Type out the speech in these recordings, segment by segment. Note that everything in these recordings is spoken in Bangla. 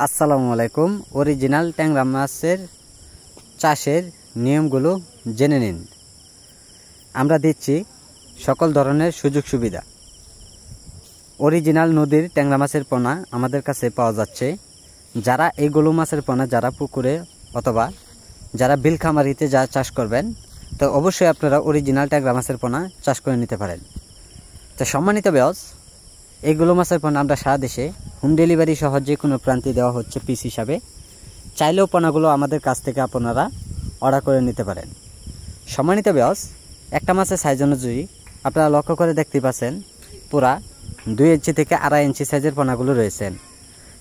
আসসালামু আলাইকুম। অরিজিনাল ট্যাংরা মাছের চাষের নিয়মগুলো জেনে নিন। আমরা দিচ্ছি সকল ধরনের সুযোগ সুবিধা। অরিজিনাল নদীর ট্যাংরা মাছের পোনা আমাদের কাছে পাওয়া যাচ্ছে। যারা এইগুলো মাছের পোনা যারা পুকুরে অথবা যারা বিলখামারিতে যা চাষ করবেন, তো অবশ্যই আপনারা অরিজিনাল ট্যাংরা মাছের পোনা চাষ করে নিতে পারেন। তো সম্মানিত ভিউয়ার্স, এইগুলো মাছের পোনা আমরা সারা দেশে হোম ডেলিভারি সহ যে কোনো প্রান্তে দেওয়া হচ্ছে পিস হিসাবে। চাইলেও পোনাগুলো আমাদের কাছ থেকে আপনারা অর্ডার করে নিতে পারেন। সম্মানিত ভিউয়ার্স, একটা মাছের সাইজ অনুযায়ী আপনারা লক্ষ্য করে দেখতে পাচ্ছেন পুরা 2 ইঞ্চি থেকে 2.5 ইঞ্চি সাইজের পোনাগুলো রয়েছেন।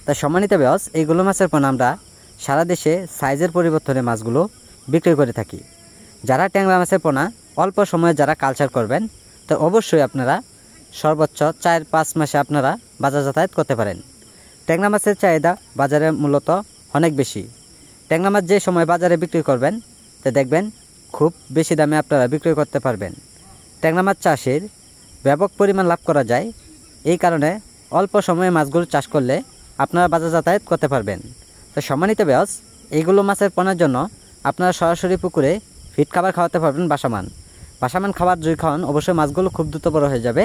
তা সম্মানিত ভিউয়ার্স, এইগুলো মাছের পোনা আমরা সারা দেশে সাইজের পরিবর্তনে মাছগুলো বিক্রি করে থাকি। যারা ট্যাংরা মাছের পোনা অল্প সময়ে যারা কালচার করবেন, তো অবশ্যই আপনারা সর্বোচ্চ 4-5 মাসে আপনারা বাজার যাতায়াত করতে পারেন। ট্যাংরা মাছের চাহিদা বাজারে মূলত অনেক বেশি। ট্যাংরা মাছ যে সময় বাজারে বিক্রি করবেন, তো দেখবেন খুব বেশি দামে আপনারা বিক্রি করতে পারবেন। ট্যাংরা মাছ চাষের ব্যাপক পরিমাণ লাভ করা যায়। এই কারণে অল্প সময়ে মাছগুলো চাষ করলে আপনারা বাজার যাতায়াত করতে পারবেন। তো সম্মানিত ভিউয়ার্স, এইগুলো মাছের পোনার জন্য আপনারা সরাসরি পুকুরে ফিড খাবার খাওয়াতে পারবেন। বাসামান খাবার যদি খাওয়ান, অবশ্যই মাছগুলো খুব দ্রুত বড় হয়ে যাবে।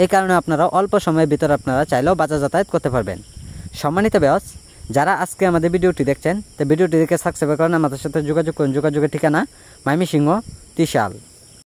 এই কারণে আপনারা অল্প সময়ের ভিতরে আপনারা চাইলেও বাজার যাতায়াত করতে পারবেন। সম্মানিত ভিউয়ার্স, যারা আজকে আমাদের ভিডিওটি দেখছেন, তো ভিডিওটি দেখে সাবস্ক্রাইব করেন, আমাদের সাথে যোগাযোগ করুন। যোগাযোগের ঠিকানা ময়মনসিংহ ত্রিশাল।